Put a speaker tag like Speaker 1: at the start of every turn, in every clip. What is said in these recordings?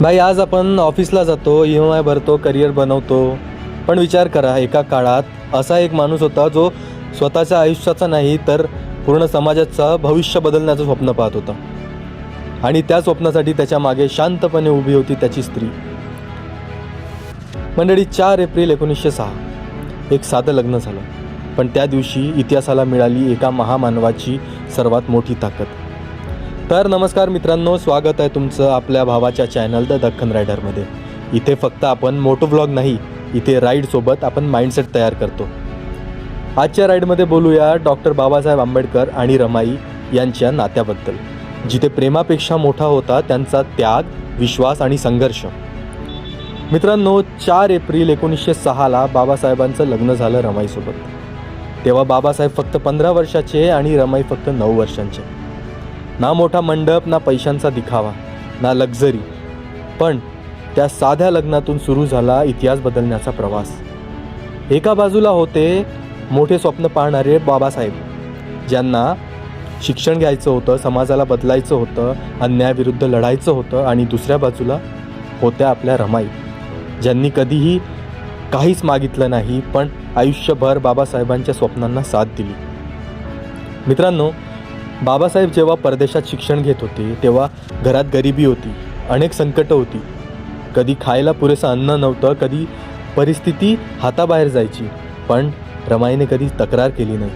Speaker 1: भाई, आज आपण ऑफिसला जातो, EMI भरतो, करिअर बनवतो. पण विचार करा, एका काळात असा एक माणूस होता जो स्वतःच्या आयुष्याचा नाही तर पूर्ण समाजाचं भविष्य बदलण्याचं स्वप्न पाहत होता. आणि त्या स्वप्नासाठी त्याच्या मागे शांतपणे उभी होती त्याची स्त्री. मंडळी, 4 एप्रिल 1906 एक साधं लग्न झालं, पण त्या दिवशी इतिहासाला मिळाली एका महामानवाची सर्वात मोठी ताकद. तर नमस्कार मित्रांनो, स्वागत आहे तुमचं आपल्या भावाच्या चॅनल द दख्खन रायडरमध्ये. इथे फक्त आपण मोटो व्लॉग नाही, इथे राईडसोबत आपण माइंडसेट तयार करतो. आजच्या राईडमध्ये बोलूया डॉक्टर बाबासाहेब आंबेडकर आणि रमाई यांच्या नात्याबद्दल. जिथे प्रेमापेक्षा मोठा होता त्यांचा त्याग, विश्वास आणि संघर्ष. मित्रांनो, 4 एप्रिल 1906ला बाबासाहेबांचं लग्न झालं रमाईसोबत. तेव्हा बाबासाहेब फक्त 15 वर्षाचे आणि रमाई फक्त 9 वर्षांचे. ना मोठा मंडप, ना पैशांचा दिखावा, ना लक्झरी, पण त्या साध्या लग्नातून सुरू झाला इतिहास बदलण्याचा प्रवास. एका बाजूला होते मोठे स्वप्न पाहणारे बाबासाहेब, ज्यांना शिक्षण घ्यायचं होतं, समाजाला बदलायचं होतं, अन्यायाविरुद्ध लढायचं होतं. आणि दुसऱ्या बाजूला होत्या आपल्या रमाई, ज्यांनी कधीही काहीच मागितलं नाही, पण आयुष्यभर बाबासाहेबांच्या स्वप्नांना साथ दिली. मित्रांनो, बाबासाहेब जेव्हा परदेशात शिक्षण घेत होते तेव्हा घरात गरिबी होती, अनेक संकटं होती. कधी खायला पुरेसं अन्न नव्हतं, कधी परिस्थिती हाताबाहेर जायची. पण रमाईने कधी तक्रार केली नाही,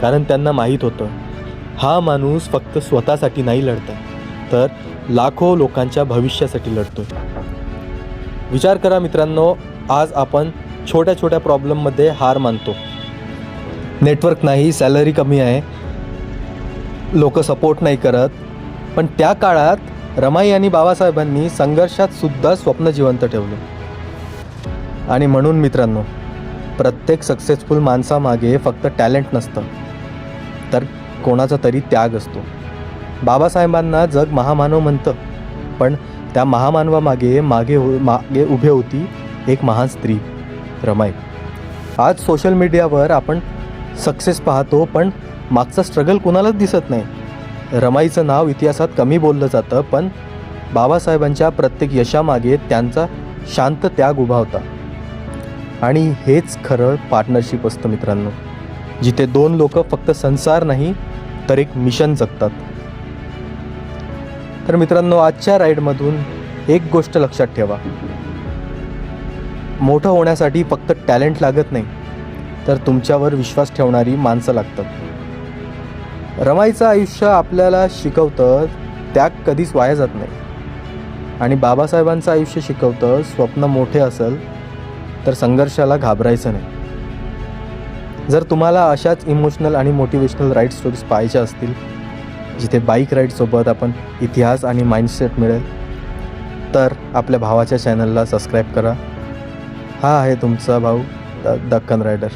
Speaker 1: कारण त्यांना माहीत होतं हा माणूस फक्त स्वतःसाठी नाही लढत आहे, तर लाखो लोकांच्या भविष्यासाठी लढतोय. विचार करा मित्रांनो, आज आपण छोट्या छोट्या प्रॉब्लेममध्ये हार मानतो. नेटवर्क नाही, सॅलरी कमी आहे, लोक सपोर्ट नाही करत. पण त्या काळात रमाई आणि बाबासाहेबांनी संघर्षात सुद्धा स्वप्न जिवंत ठेवलं. आणि म्हणून मित्रांनो, प्रत्येक सक्सेसफुल माणसामागे फक्त टॅलेंट नसतं, तर कोणाचा तरी त्याग असतो. बाबासाहेबांना जग महामानव म्हणतं, पण त्या महामानवामागे मागे उभी होती एक महान स्त्री, रमाई. आज सोशल मीडियावर आपण सक्सेस पाहतो, पण मागचा स्ट्रगल कोणालाच दिसत नाही. रमाईचं नाव इतिहासात कमी बोललं जातं, पण बाबासाहेबांच्या प्रत्येक यशामागे त्यांचा शांत त्याग उभा होता. आणि हेच खरं पार्टनरशिप असतं मित्रांनो, जिथे 2 लोक फक्त संसार नाही तर एक मिशन जगतात. तर मित्रांनो, आजच्या राईडमधून एक गोष्ट लक्षात ठेवा, मोठं होण्यासाठी फक्त टॅलेंट लागत नाही, तर तुमच्यावर विश्वास ठेवणारी माणसं लागतात. रमाईचं आयुष्य आपल्याला शिकवतं त्याग कधीच वाया जात नाही. आणि बाबासाहेबांचं आयुष्य शिकवतं स्वप्न मोठे असेल तर संघर्षाला घाबरायचं नाही. जर तुम्हाला अशाच इमोशनल आणि मोटिवेशनल राईड स्टोरीज पाहायच्या असतील, जिथे बाईक राईडसोबत आपण इतिहास आणि माइंडसेट मिळेल, तर आपल्या भावाच्या चॅनलला सबस्क्राईब करा. हा आहे तुमचा भाऊ द दख्खन रायडर.